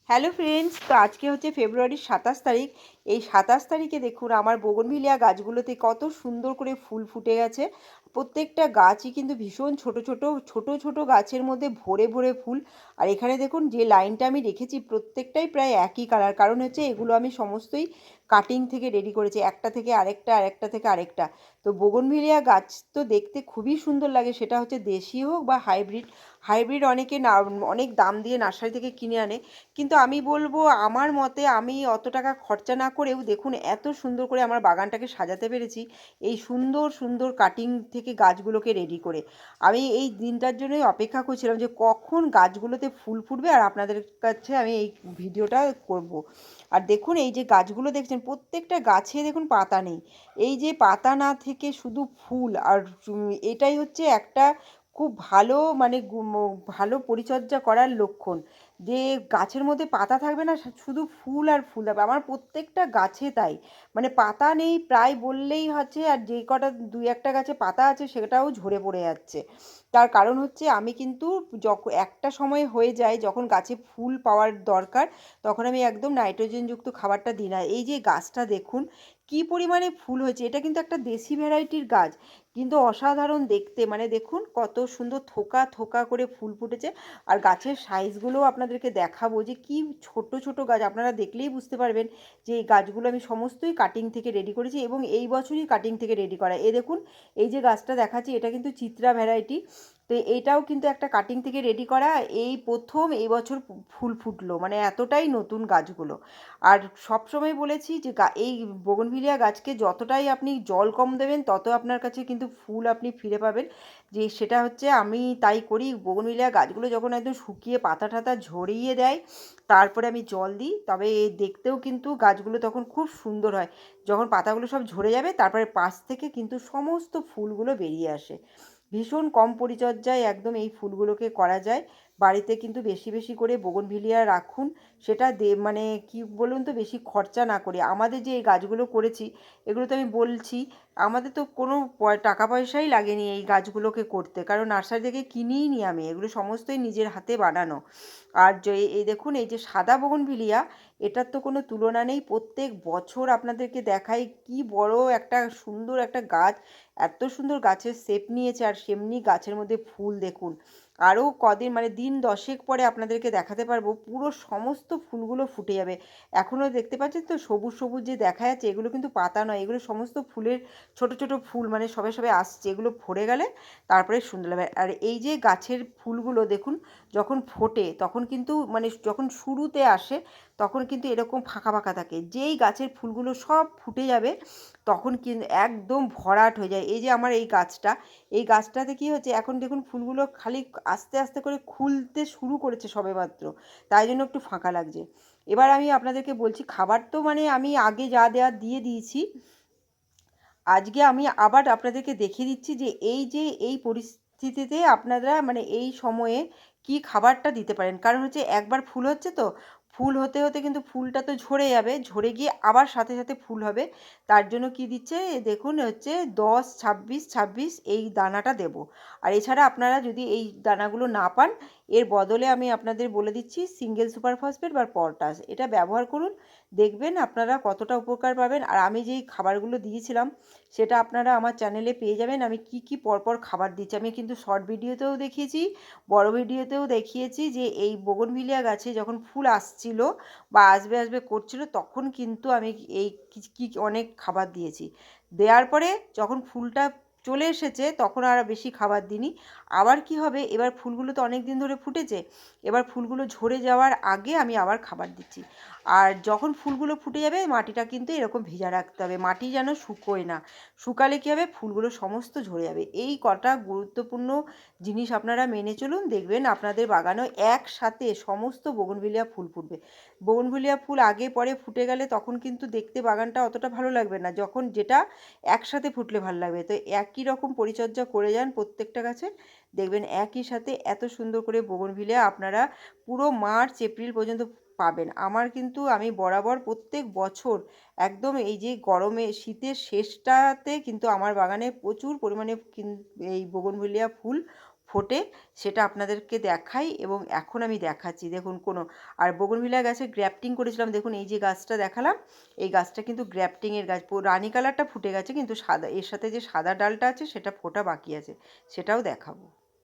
Hello friends, তো আজকে হচ্ছে ফেব্রুয়ারির ২৭ তারিখ। এই ২৭ তারিখে দেখুন আমার বোগনভিলিয়া গাছগুলোতে কত সুন্দর করে ফুল ফুটে গেছে। প্রত্যেকটা গাছই কিন্তু ভীষণ ছোট ছোট ছোট ছোট গাছের মধ্যে ভরে ভরে ফুল। আর এখানে দেখুন যে লাইনটা আমি রেখেছি প্রত্যেকটাই প্রায় একই কালার, কারণ হচ্ছে এগুলো আমি সমস্তই কাটিং থেকে রেডি করেছি, একটা থেকে আরেকটা, আরেকটা থেকে আরেকটা। তো বোগনভিলিয়া গাছ তো দেখতে খুবই সুন্দর লাগে, সেটা হচ্ছে দেশি হোক বা হাইব্রিড। হাইব্রিড অনেকে না অনেক দাম দিয়ে নার্সারি থেকে কিনে আনে, কিন্তু আমি বলবো আমার মতে আমি অত টাকা খরচা না করেও দেখুন এত সুন্দর করে আমার বাগানটাকে সাজাতে পেরেছি এই সুন্দর সুন্দর কাটিং থেকে গাছগুলোকে রেডি করে। আমি এই দিনটার জন্যই অপেক্ষা করছিলাম যে কখন গাছগুলোতে ফুল ফুটবে আর আপনাদের কাছে আমি এই ভিডিওটা করব। আর দেখুন এই যে গাছগুলো দেখছেন প্রত্যেকটা গাছে দেখুন পাতা নেই, এই যে পাতা না থেকে শুধু ফুল। আর এটাই হচ্ছে একটা খুব ভালো মানে ভালো পরিচর্যা করার লক্ষণ, যে গাছের মধ্যে পাতা থাকবে না, শুধু ফুল আর ফুল থাকবে। আমার প্রত্যেকটা গাছে তাই, মানে পাতা নেই প্রায় বললেই হচ্ছে, আর যে কটা দুই একটা গাছে পাতা আছে সেটাও ঝরে পড়ে যাচ্ছে। তার কারণ হচ্ছে আমি কিন্তু যখন একটা সময় হয়ে যায় যখন গাছে ফুল পাওয়ার দরকার, তখন আমি একদম নাইট্রোজেনযুক্ত খাবারটা দিই না। এই যে গাছটা দেখুন কি পরিমাণে ফুল হয়েছে, এটা কিন্তু একটা দেশি ভ্যারাইটির গাছ, কিন্তু অসাধারণ দেখতে, মানে দেখুন কত সুন্দর থোকা থোকা করে ফুল ফুটেছে। আর গাছের সাইজগুলোও আপনাদেরকে দেখাবো যে কি ছোট ছোট গাছ, আপনারা দেখলেই বুঝতে পারবেন যে এই গাছগুলো আমি সমস্তই কাটিং থেকে রেডি করেছি এবং এই বছরই কাটিং থেকে রেডি করা। এ দেখুন এই যে গাছটা দেখাচ্ছি এটা কিন্তু চিত্রা ভ্যারাইটি, তো এইটাও কিন্তু একটা কাটিং থেকে রেডি করা। এই প্রথম এই বছর ফুল ফুটলো, মানে এতটাই নতুন গাছগুলো। আর সবসময় বলেছি যে এই বোগনভিলিয়া গাছকে যতটাই আপনি জল কম দেবেন তত আপনার কাছে কিন্তু ফুল আপনি ফিরে পাবেন। যে সেটা হচ্ছে আমি তাই করি, বোগনভিলিয়া গাছগুলো যখন একদম শুকিয়ে পাতা টাতা ঝরিয়ে দেয় তারপরে আমি জল দিই, তবে দেখতেও কিন্তু গাছগুলো তখন খুব সুন্দর হয়। যখন পাতাগুলো সব ঝরে যাবে তারপরে পাশ থেকে কিন্তু সমস্ত ফুলগুলো বেরিয়ে আসে। ভীষণ কম পরিচর্যায় একদম এই ফুলগুলোকে করা যায়। বাড়িতে কিন্তু বেশি বেশি করে বোগনভিলিয়া রাখুন, সেটা মানে কি বলুন তো, বেশি খরচা না করে। আমাদের যে এই গাছগুলো করেছি এগুলো তো আমি বলছি আমাদের তো কোনো টাকা পয়সাই লাগেনি এই গাছগুলোকে করতে, কারণ নার্সারি থেকে কিনিই নি আমি, এগুলো সমস্তই নিজের হাতে বানানো। আর যে এই দেখুন এই যে সাদা বোগনভিলিয়া, এটার তো কোনো তুলনা নেই। প্রত্যেক বছর আপনাদেরকে দেখাই কি বড় একটা সুন্দর একটা গাছ, এত সুন্দর গাছের শেপ নিয়েছে, আর সেমনি গাছের মধ্যে ফুল দেখুন। আরও কদিন মানে দিন 10 পরে আপনাদেরকে দেখাতে পারবো পুরো সমস্ত ফুলগুলো ফুটে যাবে। এখনও দেখতে পাচ্ছেন তো সবুজ সবুজ যে দেখা যাচ্ছে, এগুলো কিন্তু পাতা নয়, এগুলো সমস্ত ফুলের ছোট ছোট ফুল, মানে সবে সবে আসছে, এগুলো ভরে গেলে তারপরে সুন্দর লাগবে। আর এই যে গাছের ফুলগুলো দেখুন যখন ফোটে তখন কিন্তু মানে যখন শুরুতে আসে তখন কিন্তু এরকম ফাঁকা ফাঁকা থাকে, যেই গাছের ফুলগুলো সব ফুটে যাবে তখন কিন্তু একদম ভরাট হয়ে যায়। এই যে আমার এই গাছটা, এই গাছটাতে কি হচ্ছে এখন দেখুন ফুলগুলো খালি আস্তে আস্তে করে খুলতে শুরু করেছে সবেমাত্র, তাই জন্য একটু ফাঁকা লাগছে। এবার আমি আপনাদেরকে বলছি খাবার তো মানে আমি আগে যা দেওয়ার দিয়ে দিয়েছি, আজকে আমি আবার আপনাদেরকে দেখিয়ে দিচ্ছি যে এই যে এই পরিস্থিতিতে আপনারা মানে এই সময়ে কি খাবারটা দিতে পারেন। কারণ হচ্ছে একবার ফুল হচ্ছে তো, ফুল হতে হতে কিন্তু ফুলটা তো ঝরে যাবে, ঝরে গিয়ে আবার সাথে সাথে ফুল হবে। তার জন্য কি দিচ্ছে দেখুন হচ্ছে 10 26 26 এই দানাটা দেব। আর এছাড়া আপনারা যদি এই দানাগুলো না পান, এর বদলে আমি আপনাদের বলে দিচ্ছি সিঙ্গেল সুপার ফসফেট বা পটাশ, এটা ব্যবহার করুন, দেখবেন আপনারা কতটা উপকার পাবেন। আর আমি যেই খাবারগুলো দিয়েছিলাম সেটা আপনারা আমার চ্যানেলে পেয়ে যাবেন, আমি কি কি পরপর খাবার দিচ্ছি। আমি কিন্তু শর্ট ভিডিওতেও দেখিয়েছি, বড় ভিডিওতেও দেখিয়েছি যে এই বোগনভিলিয়া গাছে যখন ফুল আসছিল বা আসবে আসবে করছিল তখন কিন্তু আমি এই কি অনেক খাবার দিয়েছি। দেওয়ার পরে যখন ফুলটা চলে এসেছে তখন আর বেশি খাবার দিইনি। আবার কি হবে, এবার ফুলগুলো তো অনেক দিন ধরে ফুটেছে, এবার ফুলগুলো ঝরে যাওয়ার আগে আমি আবার খাবার দিচ্ছি। আর যখন ফুলগুলো ফুটে যাবে মাটিটা কিন্তু এরকম ভেজা রাখতে হবে, মাটি যেন শুকোয় না, শুকালে কী হবে ফুলগুলো সমস্ত ঝরে যাবে। এই কটা গুরুত্বপূর্ণ জিনিস আপনারা মেনে চলুন, দেখবেন আপনাদের বাগানেও একসাথে সমস্ত বোগনভিলিয়া ফুল ফুটবে। বোগনভিলিয়া ফুল আগে পরে ফুটে গেলে তখন কিন্তু দেখতে বাগানটা অতটা ভালো লাগবে না, যখন যেটা একসাথে ফুটলে ভালো লাগবে। তো একই রকম পরিচর্যা করে যান প্রত্যেকটা গাছে, দেখবেন একই সাথে এত সুন্দর করে বোগনভিলিয়া আপনারা পুরো মার্চ এপ্রিল পর্যন্ত পাবেন। আমার কিন্তু আমি বরাবর প্রত্যেক বছর একদম এই যে গরমে শীতের শেষটাতে কিন্তু আমার বাগানে প্রচুর পরিমাণে এই বোগনভিলিয়া ফুল ফোটে সেটা আপনাদেরকে দেখাই, এবং এখন আমি দেখাচ্ছি। দেখুন আর বোগনভিলিয়া গাছে গ্রাফটিং করেছিলাম, দেখুন এই যে গাছটা দেখালাম, এই গাছটা কিন্তু গ্রাফটিংয়ের গাছ। রানি কালারটা ফুটে গেছে, কিন্তু সাদা এর সাথে যে সাদা ডালটা আছে সেটা ফোটা বাকি আছে, সেটাও দেখাবো।